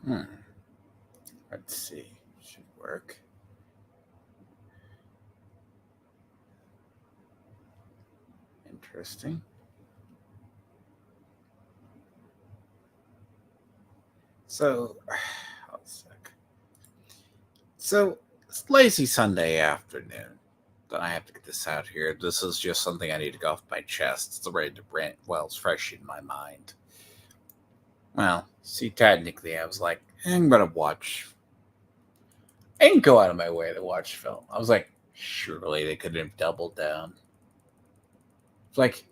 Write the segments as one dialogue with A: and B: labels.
A: Hmm. Let's see. Should work. Interesting. So, one sec. So it's lazy Sunday afternoon. Then I have to get this out here. This is just something I need to go off my chest. It's ready to rant while it's fresh in my mind. Well, see, technically, I was like, I'm gonna watch. I didn't go out of my way to watch film. I was like, surely they could have doubled down. It's like,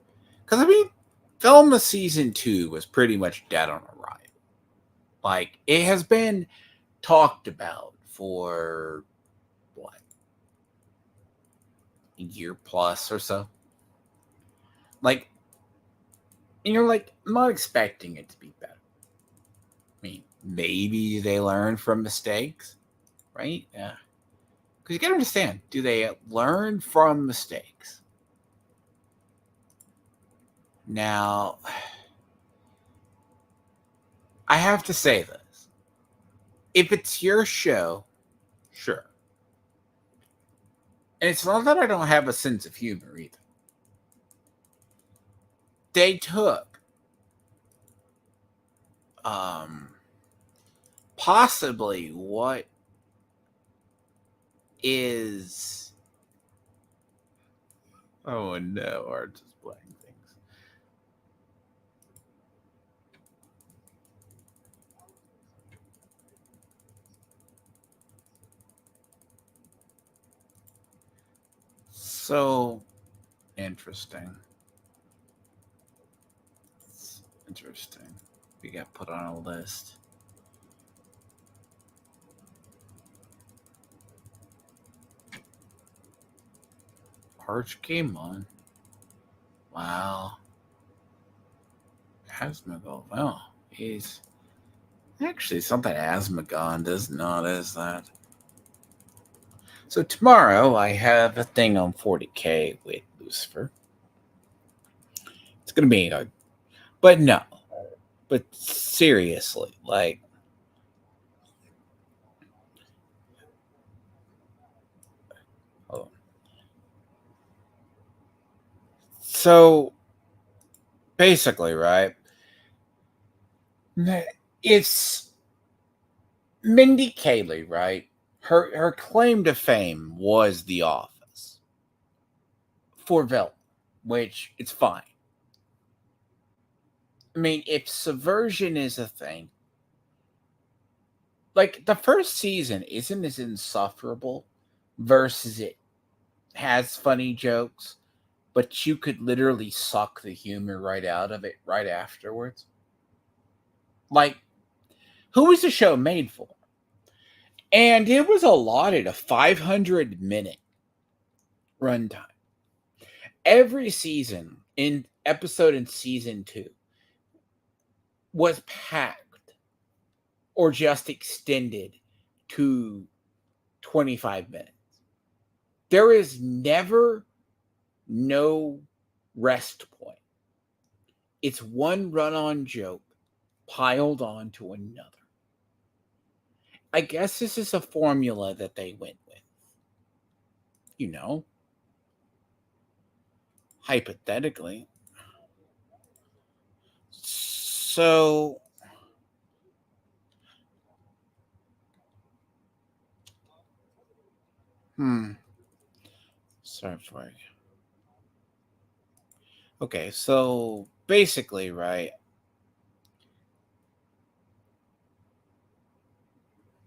A: because I mean, Velma season 2 was pretty much dead on arrival. Like, it has been talked about for what, a year plus or so. Like, and you're like, I'm not expecting it to be better. I mean, maybe they learn from mistakes, right? Yeah. Because you gotta understand, do they learn from mistakes? Now, I have to say this. If it's your show, sure. And it's not that I don't have a sense of humor either. They took um possibly what is, oh no, art is playing things. So interesting. It's interesting. We got put on a list. Arch came on. Wow. Asmongold. Oh, he's actually something Asmogon does not, is that. So tomorrow I have a thing on 40K with Lucifer. It's gonna be a, but no, but seriously, like, oh. So basically, right? It's Mindy Kaling, right? Her claim to fame was The Office for Velma, which it's fine. I mean, if subversion is a thing, like the first season isn't as insufferable versus it has funny jokes, but you could literally suck the humor right out of it right afterwards. Like, who was the show made for? And it was allotted a 500-minute runtime. Every season in episode in season 2 was packed or just extended to 25 minutes. There is never no rest point. It's one run on joke piled on to another. I guess this is a formula that they went with. You know, hypothetically. So, sorry for it. Okay, so basically, right,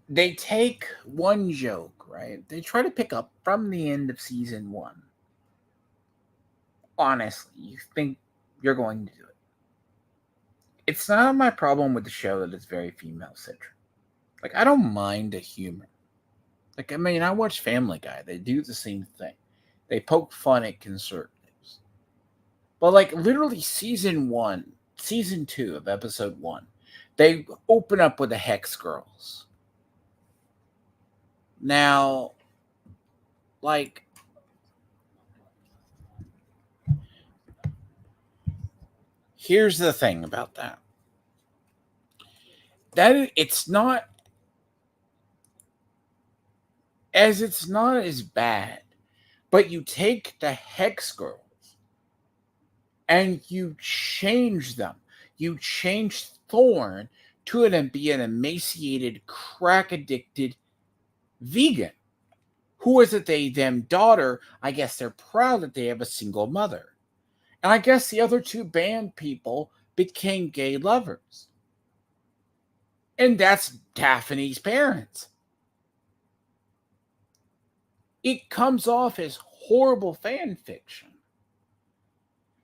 A: they take one joke, right? They try to pick up from the end of season 1. Honestly, you think you're going to do it. It's not my problem with the show that it's very female centric. Like, I don't mind the humor. Like, I mean, I watch Family Guy. They do the same thing. They poke fun at conservatives. But, like, literally season 1, season 2 of episode 1, they open up with the Hex Girls. Now, like, here's the thing about that. it's not as bad. But you take the Hex Girls and you change them. You change Thorn to be an emaciated, crack addicted vegan. Who is it? They, them daughter. I guess they're proud that they have a single mother. And I guess the other two band people became gay lovers. And that's Daphne's parents. It comes off as horrible fan fiction.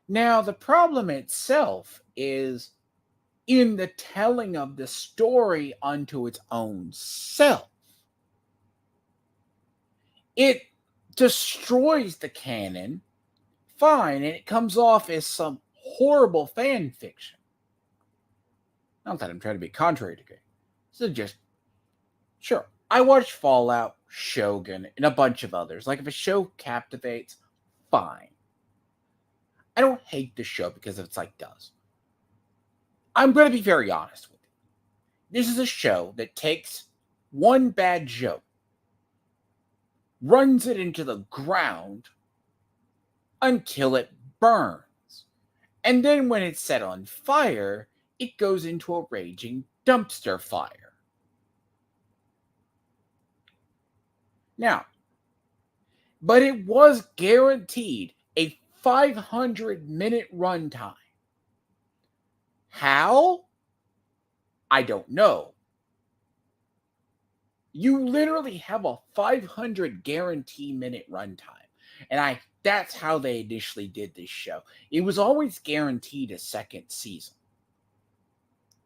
A: Now, the problem itself is in the telling of the story unto its own self. It destroys the canon, fine, and it comes off as some horrible fan fiction. Not that I'm trying to be contrary to gay. So just, sure, I watch Fallout, Shogun, and a bunch of others. Like, if a show captivates, fine. I don't hate the show because it's like does. I'm going to be very honest with you. This is a show that takes one bad joke, runs it into the ground until it burns. And then when it's set on fire, it goes into a raging dumpster fire. Now, but it was guaranteed a 500-minute runtime. How? I don't know. You literally have a 500 guarantee minute runtime. And that's how they initially did this show. It was always guaranteed a second season.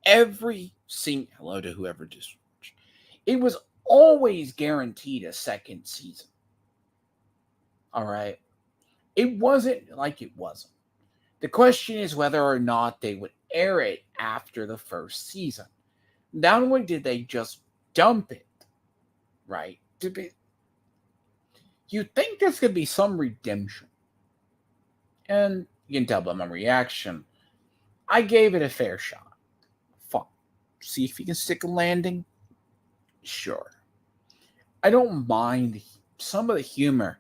A: Hello to whoever just watched. It was always guaranteed a second season. All right. It wasn't like it wasn't. The question is whether or not they would air it after the first season. Not only did they just dump it, right? You'd think there's going to be some redemption. And you can tell by my reaction, I gave it a fair shot. Fine. See if you can stick a landing? Sure. I don't mind some of the humor.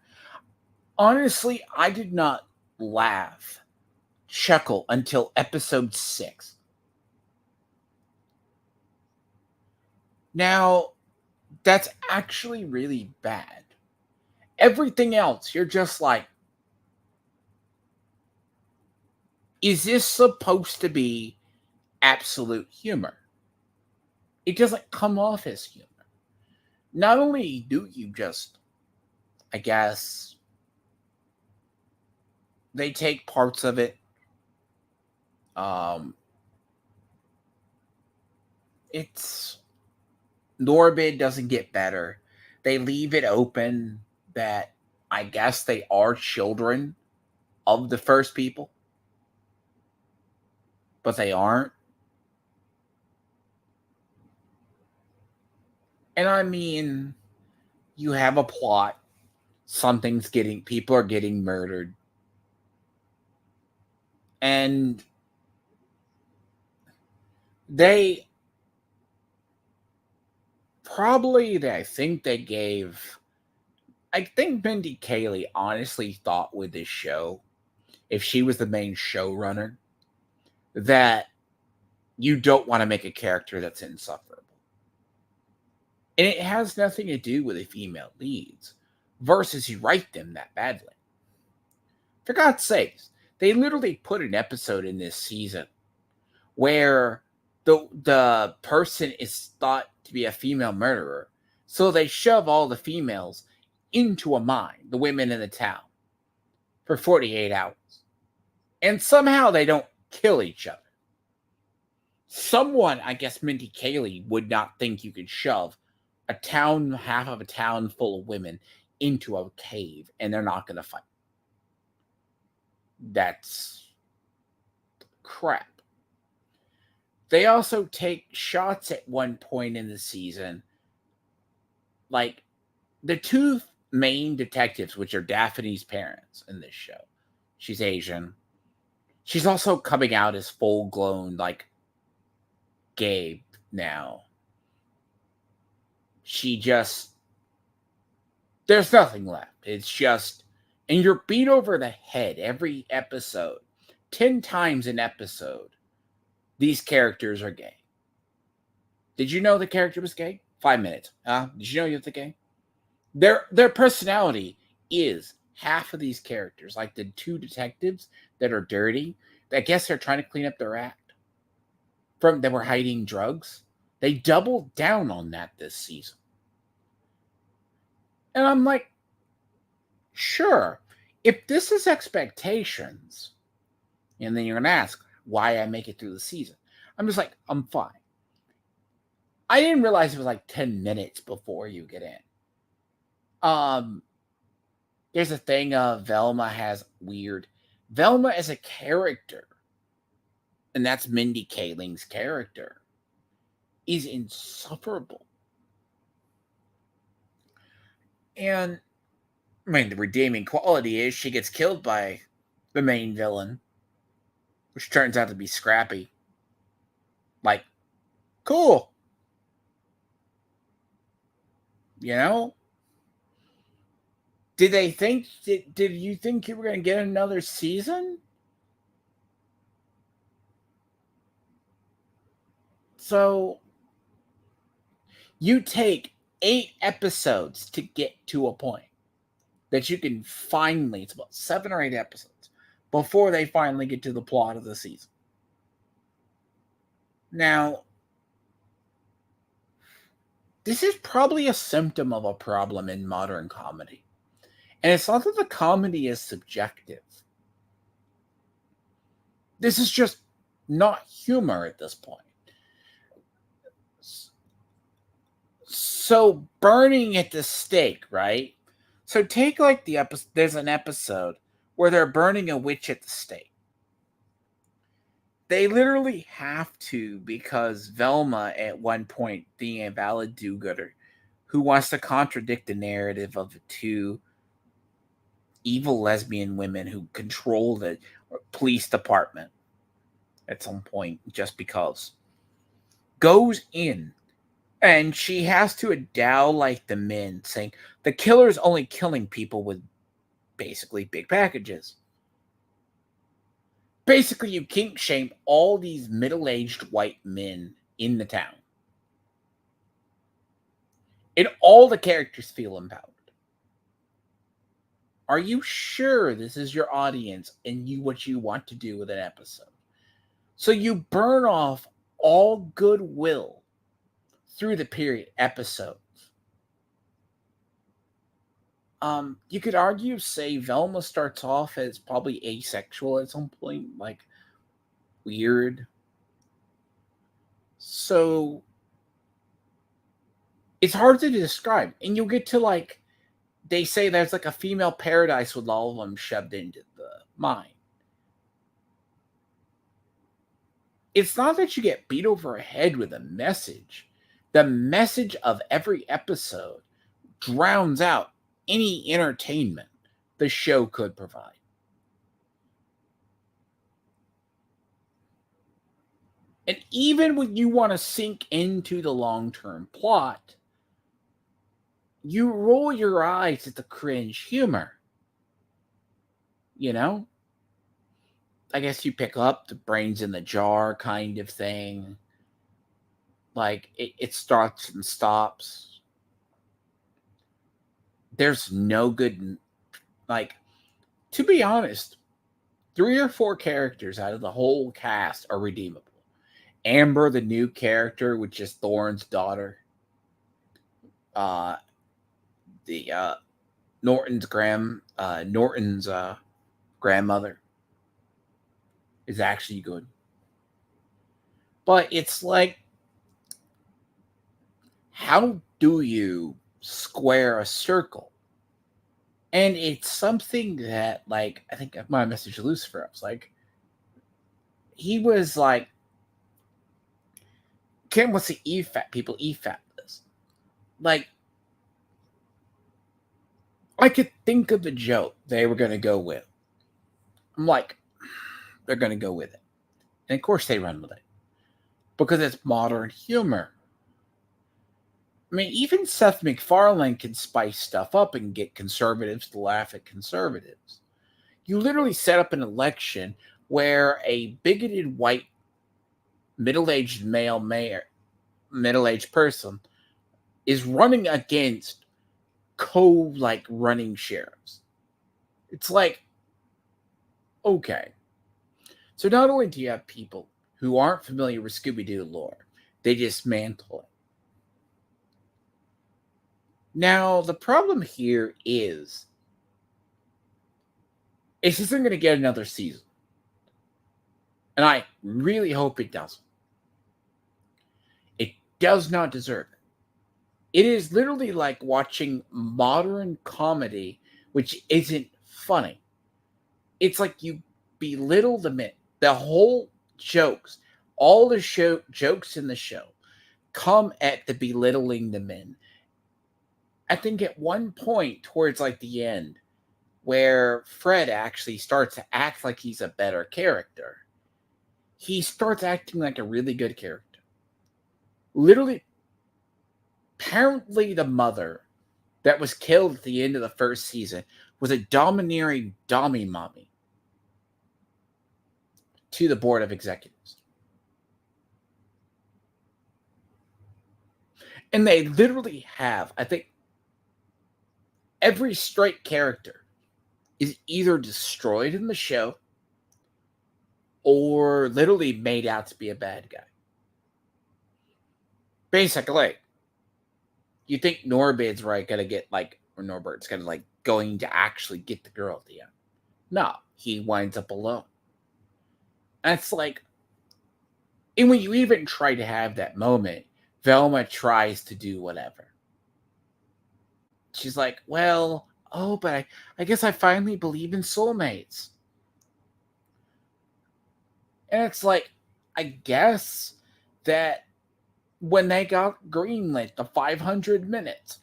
A: Honestly, I did not laugh, chuckle until episode 6. Now, that's actually really bad. Everything else, you're just like, is this supposed to be absolute humor? It doesn't come off as humor. Not only do you just, I guess, they take parts of it. It's morbid doesn't get better. They leave it open that I guess they are children of the first people, but they aren't. And I mean, you have a plot. People are getting murdered. And I think Mindy Kaling honestly thought with this show, if she was the main showrunner, that you don't want to make a character that's insufferable. And it has nothing to do with the female leads versus you write them that badly. For God's sakes, they literally put an episode in this season where the person is thought to be a female murderer. So they shove all the females into a mine, the women in the town, for 48 hours. And somehow they don't kill each other. Someone, I guess Mindy Kaling, would not think you could shove half of a town full of women into a cave and they're not going to fight. That's crap. They also take shots at one point in the season. Like, the two main detectives, which are Daphne's parents in this show. She's Asian. She's also coming out as full-blown, like, gay now. She just, there's nothing left. It's just, and you're beat over the head every episode. 10 times an episode, these characters are gay. Did you know the character was gay? 5 minutes. Did you know you're gay? Their personality is half of these characters. Like the two detectives that are dirty. I guess they're trying to clean up their act. They were hiding drugs. They doubled down on that this season. And I'm like, sure, if this is expectations, and then you're going to ask why I make it through the season. I'm just like, I'm fine. I didn't realize it was like 10 minutes before you get in. There's a thing Velma has weird. Velma as a character, and that's Mindy Kaling's character, is insufferable. And, I mean, the redeeming quality is she gets killed by the main villain, which turns out to be Scrappy. Like, cool. You know? Did you think you were going to get another season? So, you take 8 episodes to get to a point that you can finally, it's about 7 or 8 episodes, before they finally get to the plot of the season. Now, this is probably a symptom of a problem in modern comedy. And it's not that the comedy is subjective. This is just not humor at this point. So burning at the stake, right? So take like the episode, there's an episode where they're burning a witch at the stake. They literally have to, because Velma at one point being a valid do-gooder who wants to contradict the narrative of the two evil lesbian women who control the police department at some point just because, goes in and she has to endow like the men, saying the killer's only killing people with basically big packages. Basically, you kink shame all these middle-aged white men in the town. And all the characters feel empowered. Are you sure this is your audience and what you want to do with an episode? So you burn off all goodwill through the period episodes. You could argue, say, Velma starts off as probably asexual at some point, like weird. So it's hard to describe. And you'll get to like, they say there's like a female paradise with all of them shoved into the mind. It's not that you get beat over a head with a message. The message of every episode drowns out any entertainment the show could provide. And even when you want to sink into the long-term plot, you roll your eyes at the cringe humor. You know? I guess you pick up the brains in the jar kind of thing. Like, it starts and stops. There's no good, like, to be honest, 3 or 4 characters out of the whole cast are redeemable. Amber, the new character, which is Thorne's daughter. Norton's grandmother is actually good. But it's like, how do you square a circle? And it's something that, like, I think my message to Lucifer, I was like, he was like, Kim wants to EFAP people EFAP this. Like, I could think of the joke they were going to go with. I'm like, they're going to go with it. And of course they run with it. because it's modern humor. I mean, even Seth MacFarlane can spice stuff up and get conservatives to laugh at conservatives. You literally set up an election where a bigoted white middle-aged male mayor, middle-aged person is running against running sheriffs. It's like, okay. So not only do you have people who aren't familiar with Scooby-Doo lore, they dismantle it. Now, the problem here is this isn't going to get another season. And I really hope it doesn't. It does not deserve it. It is literally like watching modern comedy, which isn't funny. It's like you belittle the whole jokes, all the jokes in the show come at the belittling the men. I think at one point towards like the end, where Fred actually starts to act like he's a better character, he starts acting like a really good character. Literally, apparently the mother that was killed at the end of the first season was a domineering dommy mommy to the board of executives. And they literally have, I think, every straight character is either destroyed in the show or literally made out to be a bad guy. Basically, you think Norbid's gonna get or Norbert's gonna going to actually get the girl at the end. No, he winds up alone. And it's like, and when you even try to have that moment, Velma tries to do whatever. She's like, well, but I guess I finally believe in soulmates. And it's like, I guess that when they got greenlit the 500 minutes,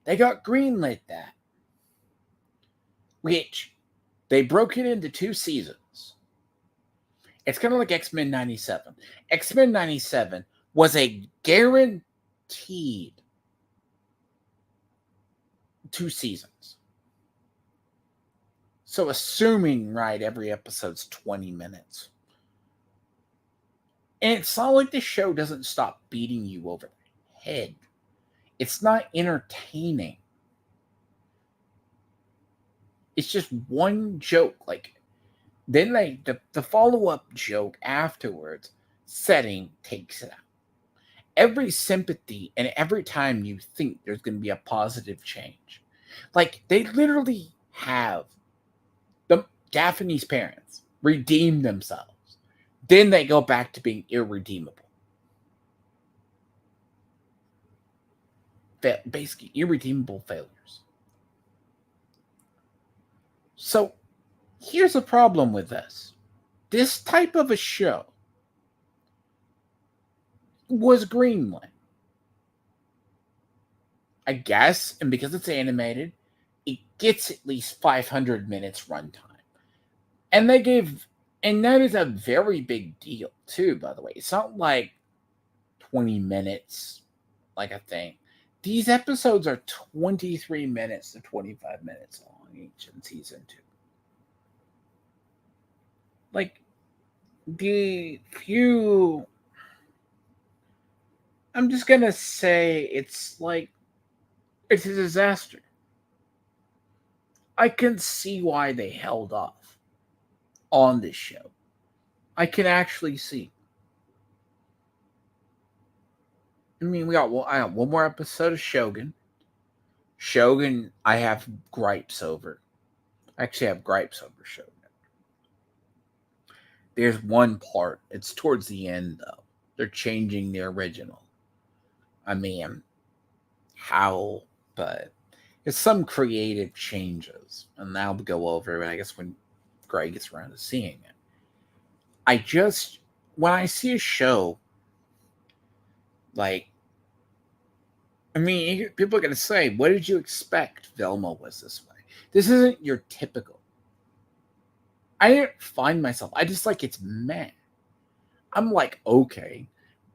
A: they got greenlit that, which they broke it into 2 seasons. It's kind of like X-Men 97. X-Men 97 was a guaranteed 2 seasons. So assuming, every episode's 20 minutes. And it's not like the show doesn't stop beating you over the head. It's not entertaining. It's just one joke. Then the follow-up joke afterwards, setting takes it out. Every sympathy and every time you think there's going to be a positive change. They literally have the Daphne's parents redeem themselves. Then they go back to being irredeemable. Basically, irredeemable failures. So, here's the problem with this. This type of a show was greenlit. I guess, and because it's animated, it gets at least 500 minutes runtime. And that is a very big deal, too, by the way. It's not like 20 minutes, like a thing. These episodes are 23 minutes to 25 minutes long each in season 2. I'm just gonna say it's a disaster. I can see why they held off on this show. I can actually see. I mean, I got one more episode of Shogun. Shogun, I have gripes over. I actually have gripes over Shogun. There's one part. It's towards the end, though. They're changing the original. I mean, how? But it's some creative changes. And that'll go over it, I guess, when Greg gets around to seeing it. When I see a show, people are going to say, what did you expect Velma was this way? This isn't your typical. I didn't find myself. I just it's meh. I'm like, okay,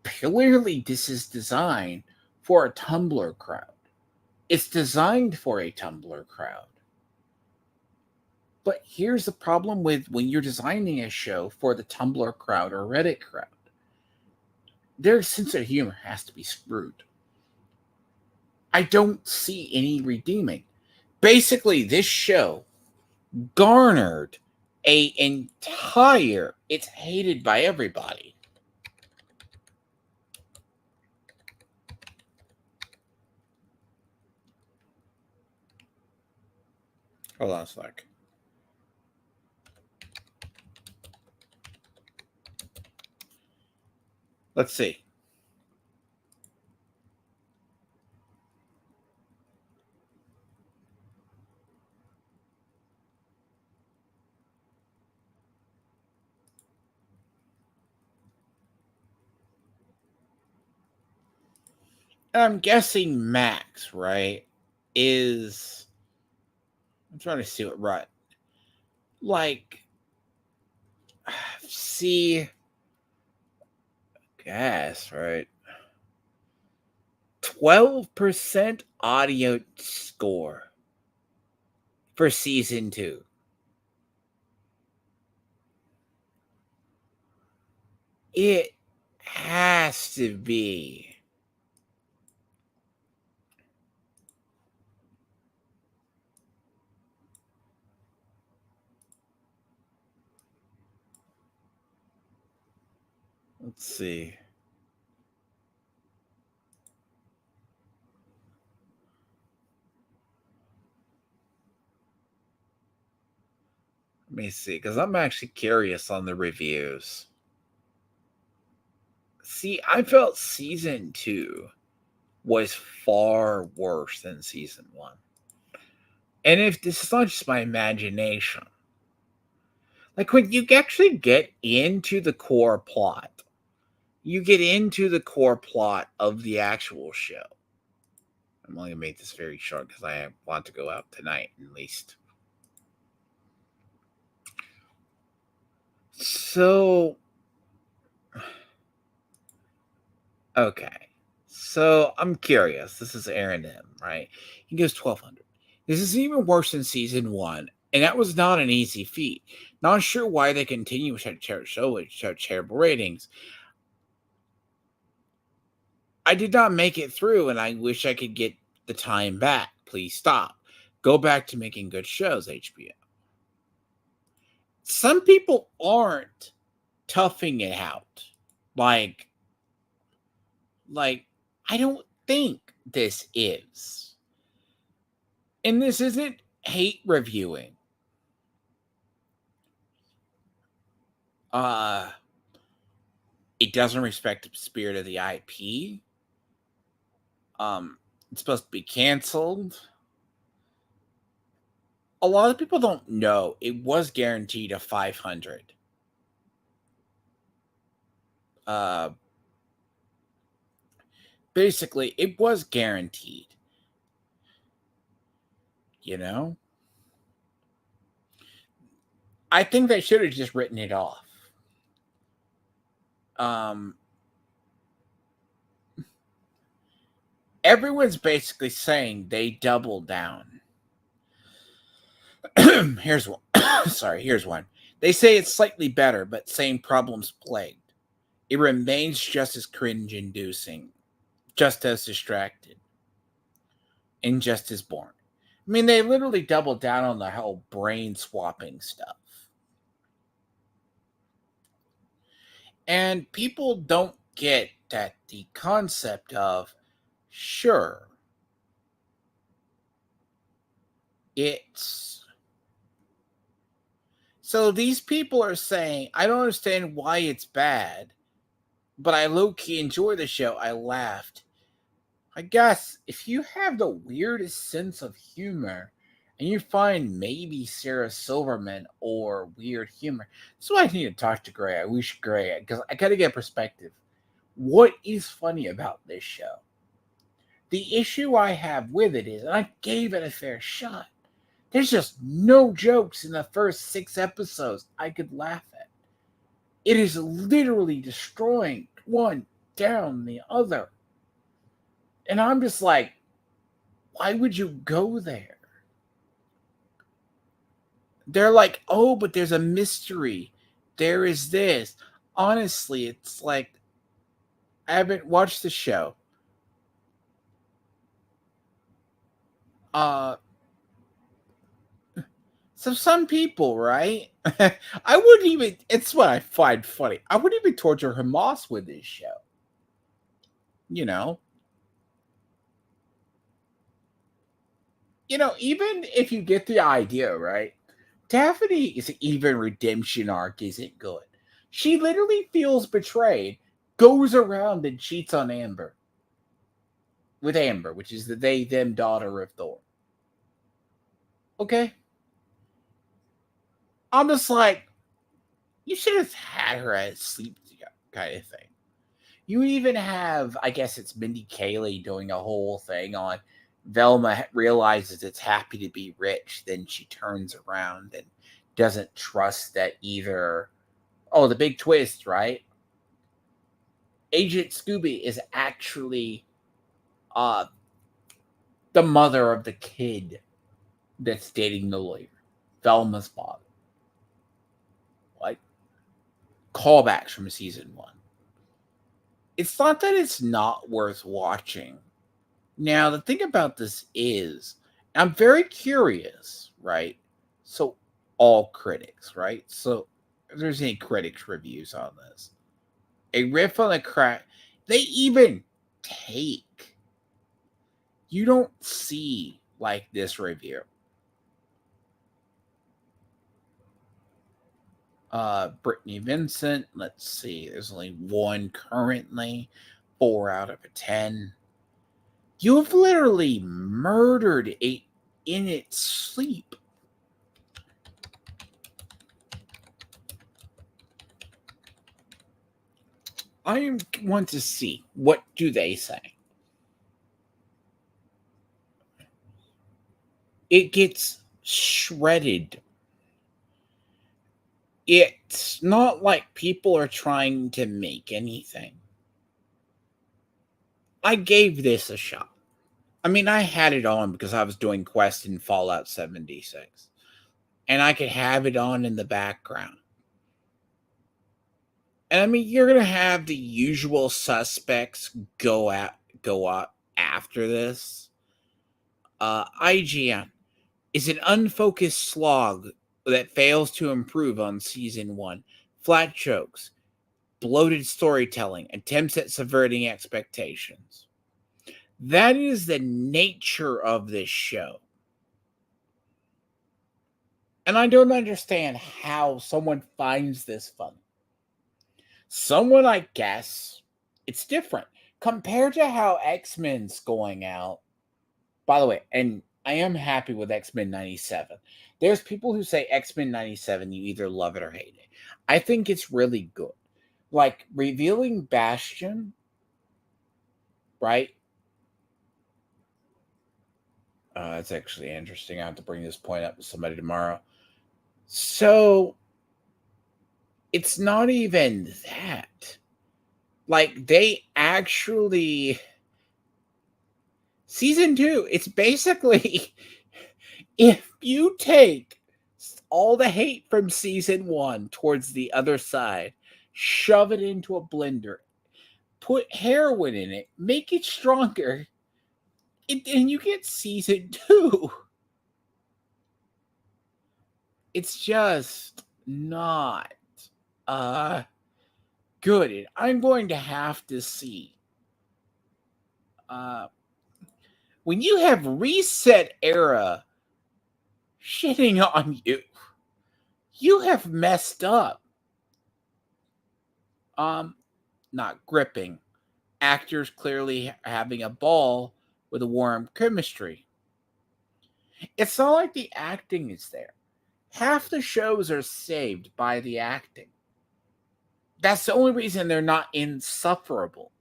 A: clearly this is designed for a Tumblr crowd. It's designed for a Tumblr crowd. But here's the problem with when you're designing a show for the Tumblr crowd or Reddit crowd. Their sense of humor has to be screwed. I don't see any redeeming. Basically, this show garnered it's hated by everybody. Hold on a sec. Let's see. I'm guessing Max, right, is... I'm trying to see what right. Like, see, guess, right? 12% audio score for season 2. It has to be. Let's see. Let me see, because I'm actually curious on the reviews. See, I felt season 2 was far worse than season 1. And if this is not just my imagination, like when you actually get into the core plot, of the actual show. I'm only going to make this very short because I want to go out tonight at least. So, okay. So I'm curious. This is Aaron M, right? He goes 1,200. This is even worse than season 1, and that was not an easy feat. Not sure why they continue with such terrible ratings. I did not make it through, and I wish I could get the time back. Please stop. Go back to making good shows, HBO. Some people aren't toughing it out. Like I don't think this is. And this isn't hate reviewing. It doesn't respect the spirit of the IP. It's supposed to be canceled. A lot of people don't know it was guaranteed a 500. Basically, it was guaranteed. You know? I think they should have just written it off. Everyone's basically saying they doubled down. Here's one. Here's one. They say it's slightly better, but same problems plagued. It remains just as cringe-inducing, just as distracted, and just as boring. I mean, they literally doubled down on the whole brain-swapping stuff. And people don't get that the concept of, sure, it's... So these people are saying, I don't understand why it's bad, but I low-key enjoy the show. I laughed. I guess if you have the weirdest sense of humor and you find maybe Sarah Silverman or weird humor, that's why I need to talk to Gray. I wish Gray, because I got to get perspective. What is funny about this show? The issue I have with it is, and I gave it a fair shot, there's just no jokes in the first 6 episodes I could laugh at. It is literally destroying one down the other. And I'm just like, why would you go there? They're like, oh, but there's a mystery. There is this. Honestly, it's like, I haven't watched the show. Uh, so some people, right? I wouldn't even, it's what I find funny. I wouldn't even torture Hamas with this show. You know? Even if you get the idea, right? Daphne's even redemption arc isn't good. She literally feels betrayed, goes around and cheats on Amber. With Amber, which is the they them daughter of Thor. Okay? I'm just like, you should have had her as sleep kind of thing. You even have, I guess it's Mindy Kaling doing a whole thing on Velma realizes it's happy to be rich, then she turns around and doesn't trust that either. Oh, the big twist, right? Agent Scooby is actually uh the mother of the kid that's dating the lawyer. Velma's father. Like callbacks from season one. It's not that it's not worth watching. Now, the thing about this is, I'm very curious, right? So, all critics, right? So, if there's any critics' reviews on this, a riff on the crack, they even take, you don't see like this review. Brittany Vincent, let's see, there's only one currently, 4 out of a 10. You have literally murdered a in its sleep. I want to see, what do they say? It gets shredded. It's not like people are trying to make anything. I gave this a shot. I mean, I had it on because I was doing Quest in Fallout 76. And I could have it on in the background. And I mean, you're gonna have the usual suspects go up after this. IGN is an unfocused slog that fails to improve on season one. Flat jokes, bloated storytelling, attempts at subverting expectations. That is the nature of this show. And I don't understand how someone finds this funny. Someone, I guess, it's different compared to how X-Men's going out. By the way, and I am happy with X-Men 97. There's people who say X-Men 97, you either love it or hate it. I think it's really good. Like revealing Bastion, right? That's actually interesting. I have to bring this point up with somebody tomorrow. So it's not even that. Like they actually season 2, it's basically if you take all the hate from season 1 towards the other side, shove it into a blender, put heroin in it, make it stronger, and you get season 2. It's just not good. And I'm going to have to see. When you have Reset Era shitting on you, you have messed up. Not gripping. Actors clearly having a ball with a warm chemistry. It's not like the acting is there. Half the shows are saved by the acting. That's the only reason they're not insufferable.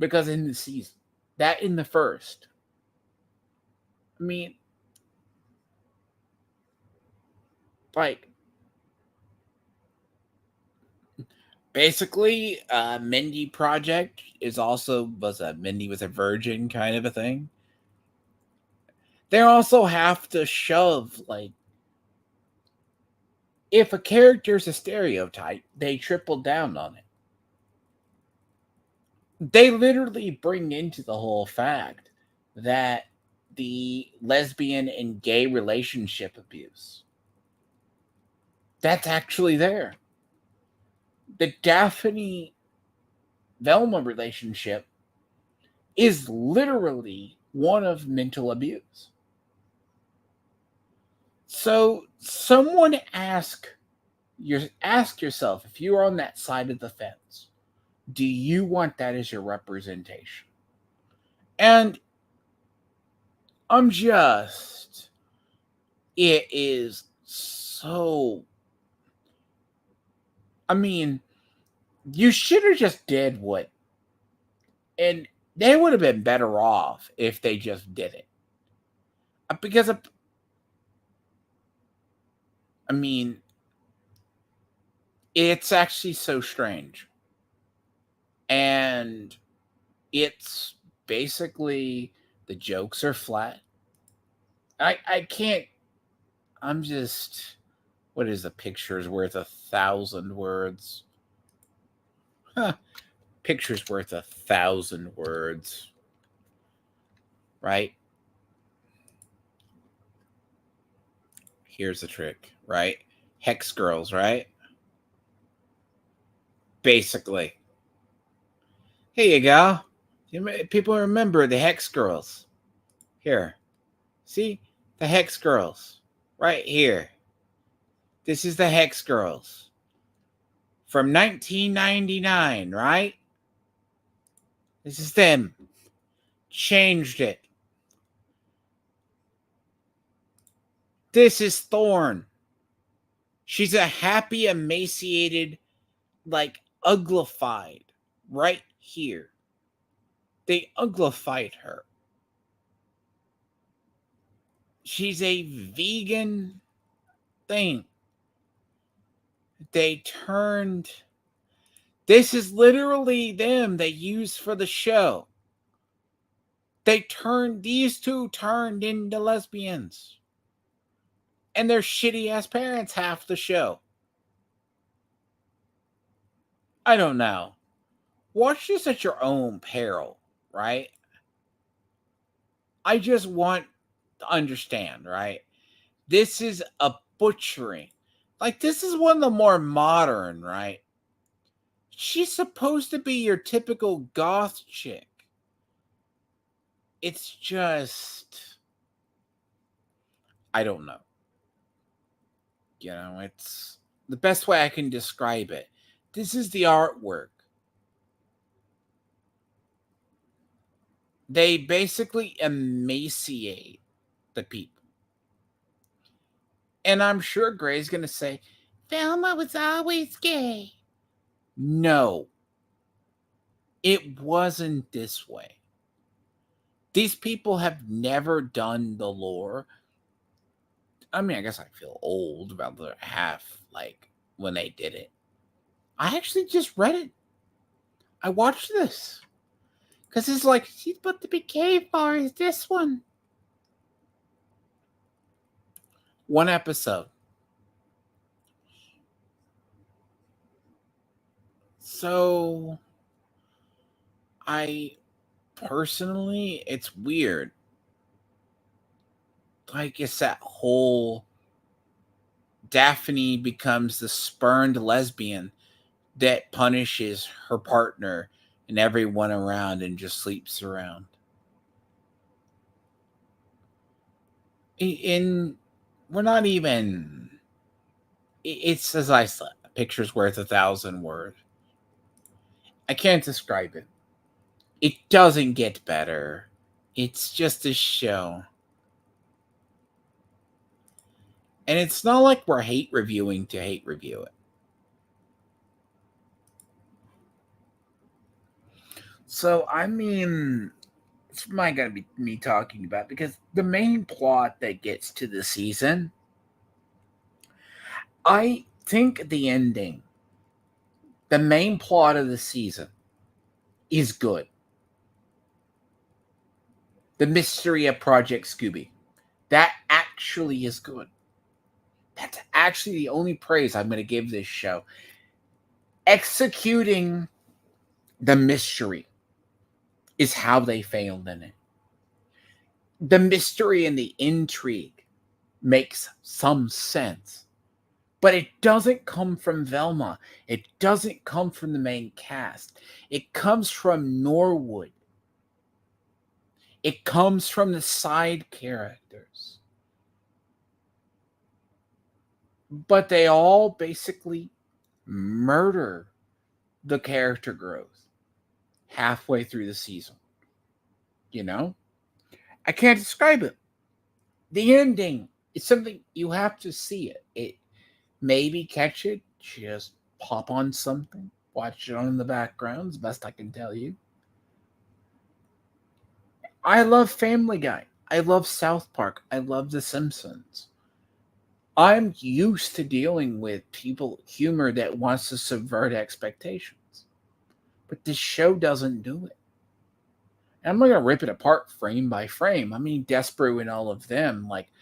A: Because in the season, that in the first. I mean, like, Basically, Mindy Project Mindy was a virgin kind of a thing. They also have to shove, like, if a character's a stereotype, they triple down on it. They literally bring into the whole fact that the lesbian and gay relationship abuse, that's actually there. The Daphne Velma relationship is literally one of mental abuse. So someone ask yourself, if you're on that side of the fence, do you want that as your representation? And it is so, I mean, you should have just did what, and they would have been better off if they just did it. Because, I mean, it's actually so strange. And it's basically, the jokes are flat. I can't, I'm just, what is a picture's worth 1,000 words? Huh. Picture's worth 1,000 words. Right? Here's the trick, right? Hex girls, right? Basically. Here you go. People remember the Hex girls. Here. See? The Hex girls. Right here. This is the Hex girls. From 1999, right? This is them. Changed it. This is Thorn. She's a happy, emaciated, like, uglified. Right here. They uglified her. She's a vegan thing. They turned. This is literally them they used for the show. These two turned into lesbians. And their shitty ass parents half the show. I don't know. Watch this at your own peril, right? I just want to understand, right? This is a butchering. Like, this is one of the more modern, right? She's supposed to be your typical goth chick. It's just, I don't know. You know, it's the best way I can describe it. This is the artwork. They basically emaciate the people. And I'm sure Gray's going to say, Velma was always gay. No, it wasn't this way. These people have never done the lore. I mean, I guess I feel old about the half, like, when they did it. I actually just read it. I watched this. Because it's like, she's about to be gay for is this one. One episode. So, I personally, it's weird. Like, it's that whole Daphne becomes the spurned lesbian that punishes her partner and everyone around and just sleeps around. In we're not even. It's, as I said, a picture's worth 1,000 words. I can't describe it. It doesn't get better. It's just a show. And it's not like we're hate reviewing to hate review it. So, I mean, it's not going to be me talking about, because the main plot that gets to the season, I think the ending The main plot of the season is good. The mystery of Project Scooby. That actually is good. That's actually the only praise I'm going to give this show. Executing the mystery is how they failed in it. The mystery and the intrigue makes some sense. But it doesn't come from Velma. It doesn't come from the main cast. It comes from Norwood. It comes from the side characters. But they all basically murder the character growth halfway through the season. You know? I can't describe it. The ending is something you have to see it. Maybe catch it, just pop on something, watch it on in the background, as best I can tell you. I love Family Guy. I love South Park. I love The Simpsons. I'm used to dealing with humor that wants to subvert expectations. But this show doesn't do it. And I'm not going to rip it apart frame by frame. I mean, Desperate and all of them. Like,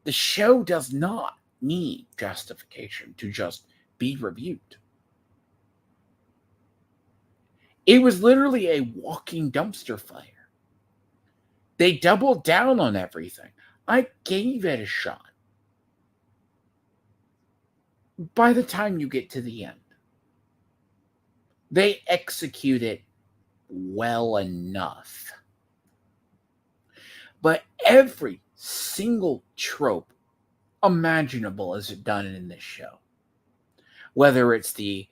A: the show does not need justification to just be reviewed. It was literally a walking dumpster fire. They doubled down on everything. I gave it a shot. By the time you get to the end, they execute it well enough. But every single trope imaginable is done in this show. Whether it's the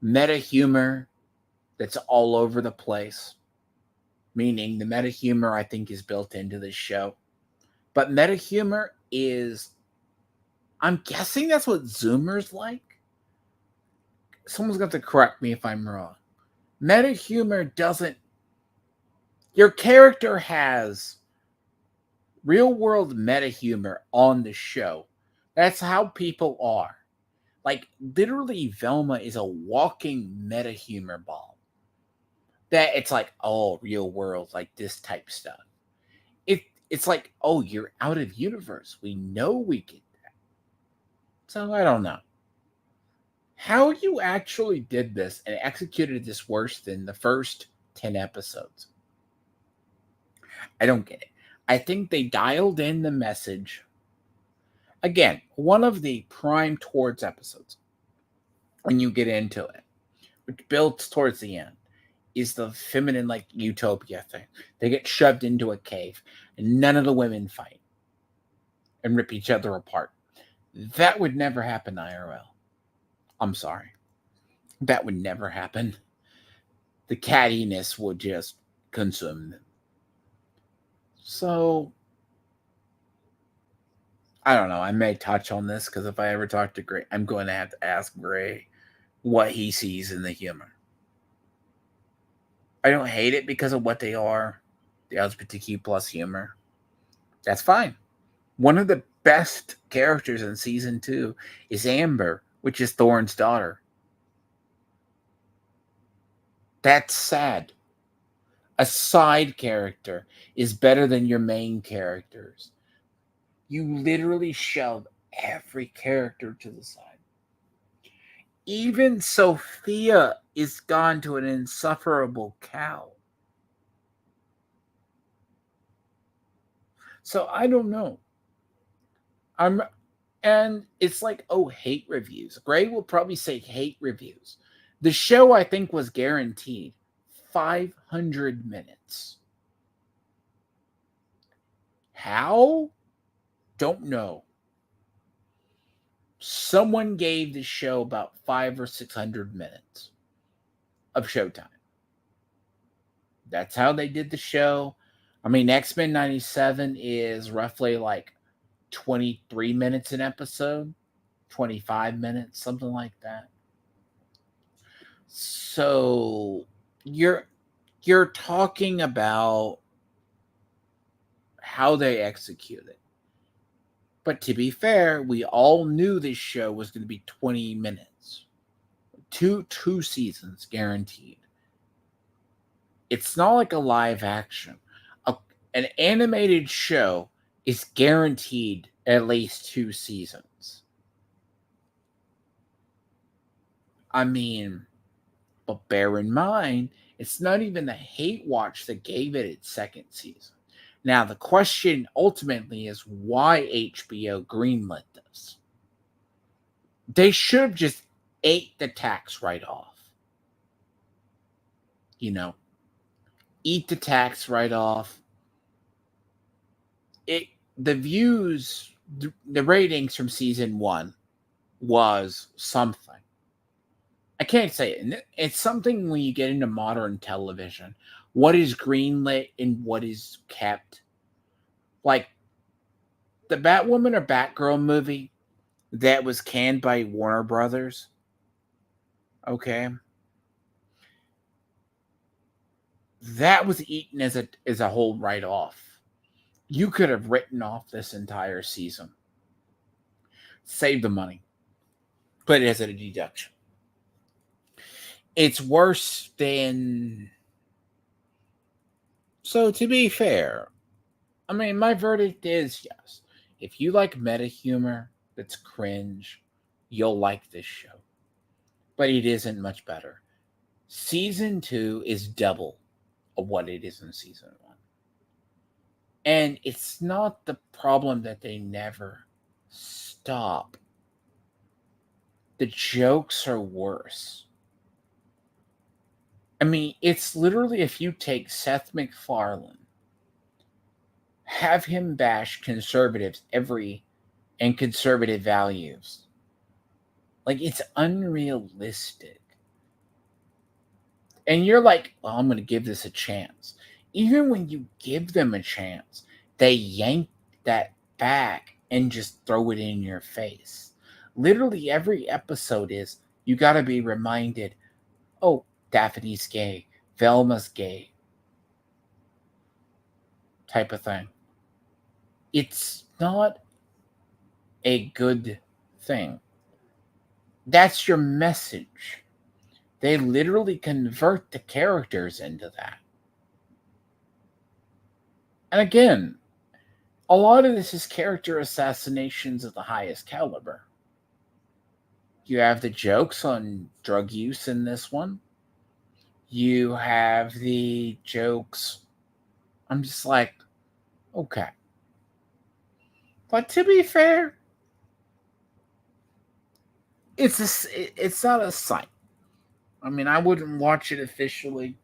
A: meta humor that's all over the place, meaning the meta humor I think is built into this show. But meta humor is, I'm guessing that's what Zoomers like. Someone's going to correct me if I'm wrong. Meta humor doesn't, your character has real world meta humor on the show. That's how people are. Like, literally, Velma is a walking meta humor bomb. That it's like, oh, real world, like this type stuff. It's like, oh, you're out of universe. We know we get that. So I don't know. How you actually did this and executed this worse than the first 10 episodes. I don't get it. I think they dialed in the message. Again, one of the prime towards episodes, when you get into it, which builds towards the end, is the feminine, like, utopia thing. They get shoved into a cave, and none of the women fight and rip each other apart. That would never happen IRL. I'm sorry. That would never happen. The cattiness would just consume them. So, I don't know. I may touch on this because if I ever talk to Gray, I'm going to have to ask Gray what he sees in the humor. I don't hate it because of what they are, the LGBTQ plus humor. That's fine. One of the best characters in season 2 is Amber, which is Thorne's daughter. That's sad. A side character is better than your main characters. You literally shove every character to the side. Even Sophia is gone to an insufferable cow. So I don't know. And it's like, oh, hate reviews. Gray will probably say hate reviews. The show, I think, was guaranteed 500 minutes. How? Don't know. Someone gave the show about 500 or 600 minutes of showtime. That's how they did the show. I mean, X-Men 97 is roughly like 23 minutes an episode, 25 minutes, something like that. So you're talking about how they execute it. But to be fair, we all knew this show was going to be 20 minutes. Two seasons guaranteed. It's not like a live action. An animated show is guaranteed at least 2 seasons. I mean, but bear in mind, it's not even the Hate Watch that gave it its second season. Now, the question ultimately is why HBO greenlit this. They should have just ate the tax write-off. Eat the tax write-off. The views, the ratings from season 1 was something. I can't say it. It's something when you get into modern television. What is greenlit and what is kept. Like the Batwoman or Batgirl movie that was canned by Warner Brothers. Okay. That was eaten as a whole write-off. You could have written off this entire season. Save the money. Put it as a deduction. It's worse than... So, to be fair, I mean, my verdict is yes. If you like meta humor that's cringe, you'll like this show. But it isn't much better. Season 2 is double of what it is in season 1. And it's not the problem that they never stop. The jokes are worse. I mean, it's literally if you take Seth MacFarlane, have him bash conservatives and conservative values. Like, it's unrealistic. And you're like, well, I'm going to give this a chance. Even when you give them a chance, they yank that back and just throw it in your face. Literally every episode is, you got to be reminded, oh, Daphne's gay, Velma's gay, type of thing. It's not a good thing. That's your message. They literally convert the characters into that. And again, a lot of this is character assassinations of the highest caliber. You have the jokes on drug use in this one. You have the jokes. I'm just like, okay. But to be fair, it's not a sight. I mean, I wouldn't watch it officially.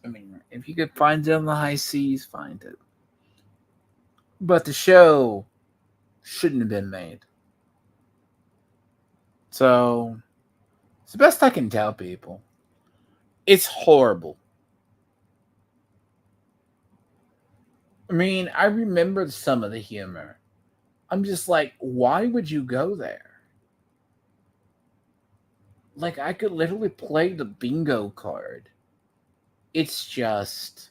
A: I mean, if you could find it on the high seas, find it. But the show shouldn't have been made. So, it's the best I can tell people. It's horrible. I mean, I remember some of the humor. I'm just like, why would you go there? Like, I could literally play the bingo card. It's just...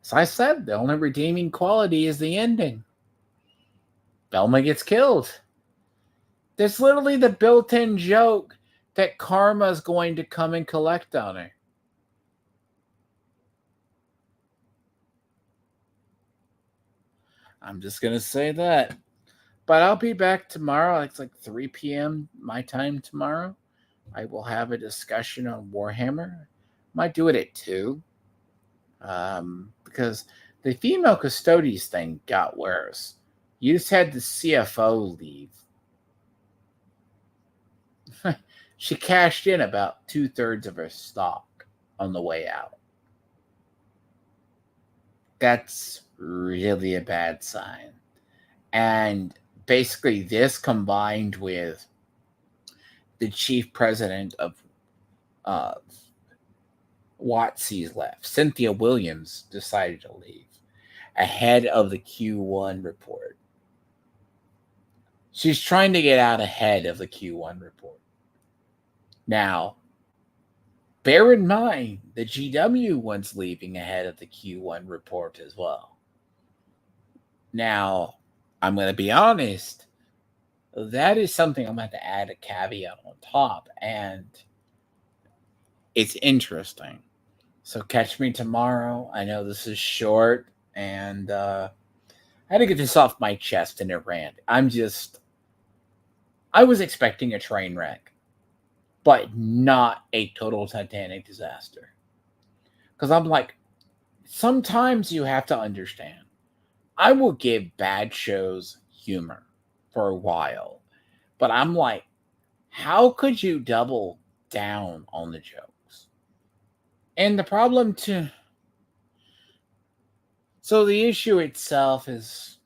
A: As I said, the only redeeming quality is the ending. Velma gets killed. There's literally the built-in joke that karma's going to come and collect on her. I'm just going to say that. But I'll be back tomorrow. It's like 3 p.m. my time tomorrow. I will have a discussion on Warhammer. Might do it at 2. Because the female custodies thing got worse. You just had the CFO leave. She cashed in about 2/3 of her stock on the way out. That's really a bad sign. And basically this combined with the chief president of WotC's left. Cynthia Williams decided to leave ahead of the Q1 report. She's trying to get out ahead of the Q1 report. Now, bear in mind, the GW one's leaving ahead of the Q1 report as well. Now, I'm going to be honest. that is something I'm going to add a caveat on top, and it's interesting. So catch me tomorrow. I know this is short, and I had to get this off my chest in a rant. I was expecting a train wreck, but not a total Titanic disaster. Because I'm like, sometimes you have to understand. I will give bad shows humor for a while, but I'm like, how could you double down on the jokes? And the problem too. So the issue itself is,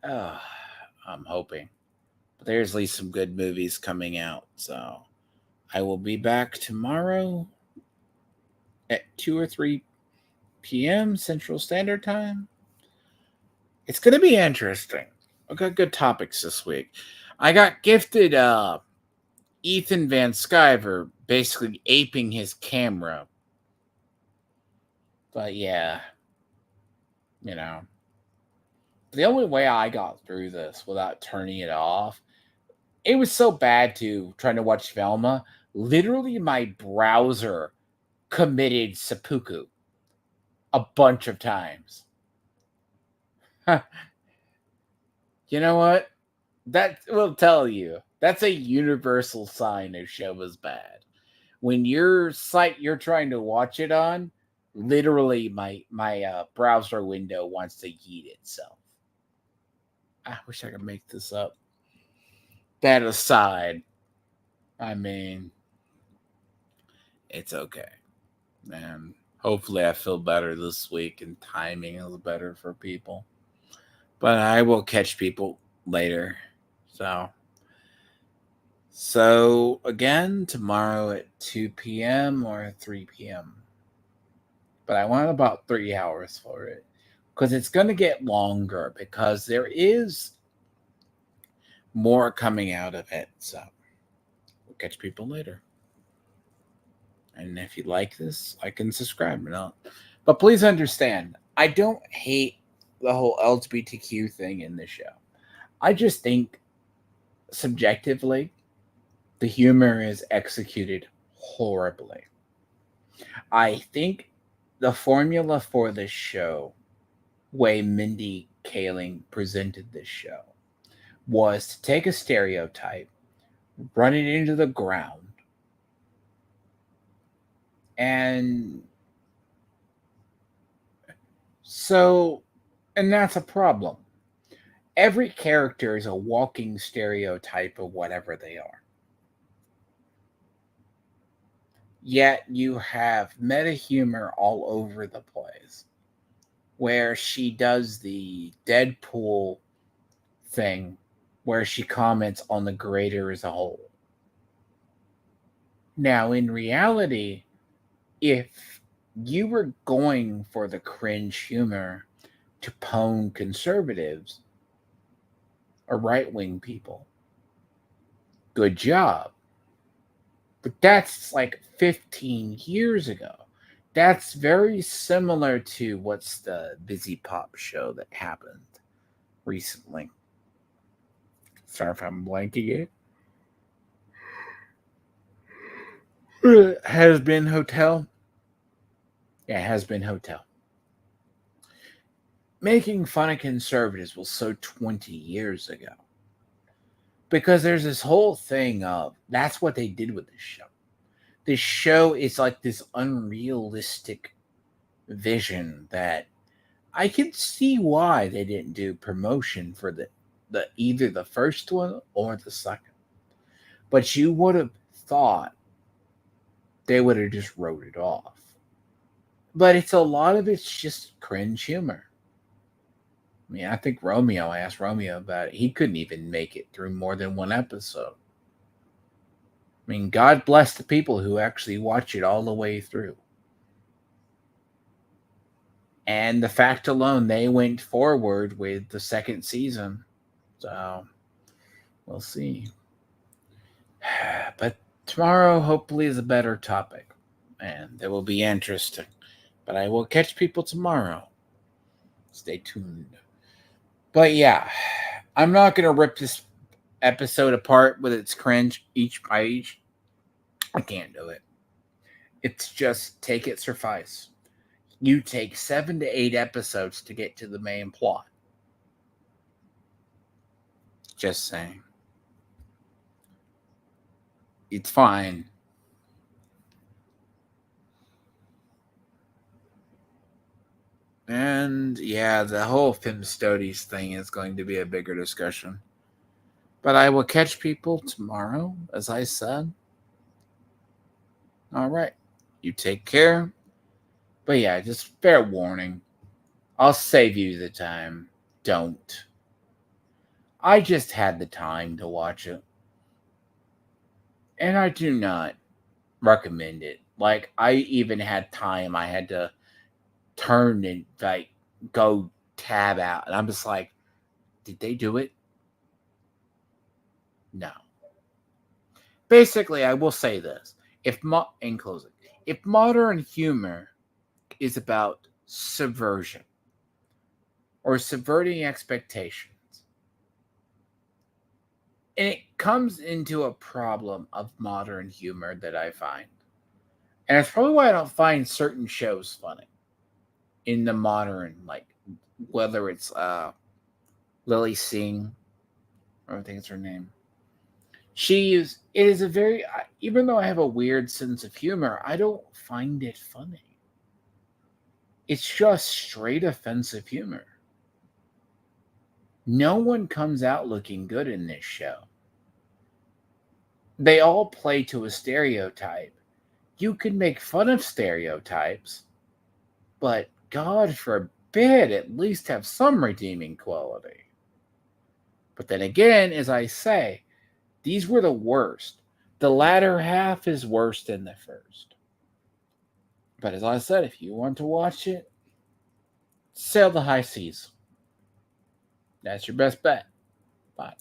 A: uh, I'm hoping, but there's at least some good movies coming out. So I will be back tomorrow at 2 or 3 p.m. Central Standard Time. It's going to be interesting. I got good topics this week. I got gifted Ethan Van Sciver basically aping his camera. But yeah, you know, the only way I got through this without turning it off, it was so bad too, trying to watch Velma. Literally, my browser committed seppuku a bunch of times. You know what? That will tell you. That's a universal sign a show is bad. When your site you're trying to watch it on, literally my browser window wants to yeet itself. I wish I could make this up. That aside, I mean, it's okay. And hopefully I feel better this week and timing is better for people. But I will catch people later. So again, tomorrow at 2 p.m. or 3 p.m. But I want about 3 hours for it. Because it's going to get longer because there is more coming out of it. So we'll catch people later. And if you like this, I can subscribe. But please understand, I don't hate the whole LGBTQ thing in this show. I just think subjectively, the humor is executed horribly. I think the formula for this show, way Mindy Kaling presented this show, was to take a stereotype, run it into the ground, and that's a problem. Every character is a walking stereotype of whatever they are. Yet you have meta humor all over the place, where she does the Deadpool thing, where she comments on the greater as a whole. Now, in reality, if you were going for the cringe humor to pwn conservatives or right-wing people, good job. But that's like 15 years ago. That's very similar to what's the Busy Pop show that happened recently. Sorry if I'm blanking it. Has Been Hotel. Yeah, Has Been Hotel. Making fun of conservatives was so 20 years ago. Because there's this whole thing of that's what they did with this show. This show is like this unrealistic vision that I can see why they didn't do promotion for the either the first one or the second. But you would have thought they would have just wrote it off. But a lot of it's just cringe humor. I mean, I think I asked Romeo about it. He couldn't even make it through more than one episode. I mean, God bless the people who actually watch it all the way through. And the fact alone, they went forward with the second season. So, we'll see. But tomorrow, hopefully, is a better topic. And it will be interesting. But I will catch people tomorrow. Stay tuned. But yeah, I'm not going to rip this episode apart with its cringe each by each. I can't do it. It's just take it suffice. You take 7 to 8 episodes to get to the main plot. Just saying. It's fine. And yeah, the whole Film Studies thing is going to be a bigger discussion. But I will catch people tomorrow, as I said. All right. You take care. But yeah, just fair warning. I'll save you the time. Don't. I just had the time to watch it. And I do not recommend it. Like, I even had time. I had to turn and, like, go tab out. And I'm just like, did they do it? No. Basically, I will say this. In closing, if modern humor is about subversion or subverting expectations, and it comes into a problem of modern humor that I find. And it's probably why I don't find certain shows funny in the modern, like, whether it's Lily Singh, or I think it's her name. It is a very, even though I have a weird sense of humor, I don't find it funny. It's just straight offensive humor. No one comes out looking good in this show. They all play to a stereotype. You can make fun of stereotypes, but God forbid at least have some redeeming quality. But then again, as I say, these were the worst. The latter half is worse than the first. But as I said, if you want to watch it, sail the high seas. That's your best bet. But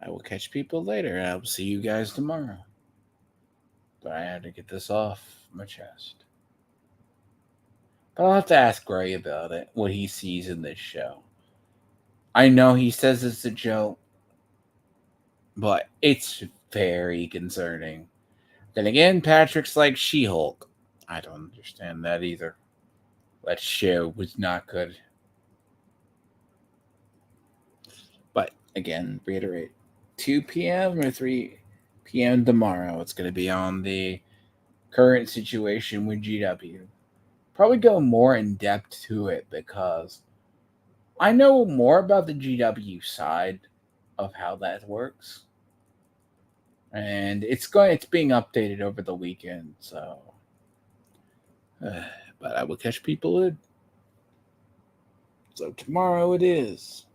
A: I will catch people later, and I will see you guys tomorrow. But I had to get this off my chest. But I'll have to ask Gray about it, what he sees in this show. I know he says it's a joke, but it's very concerning. Then again, Patrick's like She-Hulk. I don't understand that either. That show was not good. But again, reiterate, 2 p.m. or 3 p.m. tomorrow. It's going to be on the current situation with GW. Probably go more in depth to it because I know more about the GW side of how that works. And it's being updated over the weekend, so but I will catch people in. So tomorrow it is.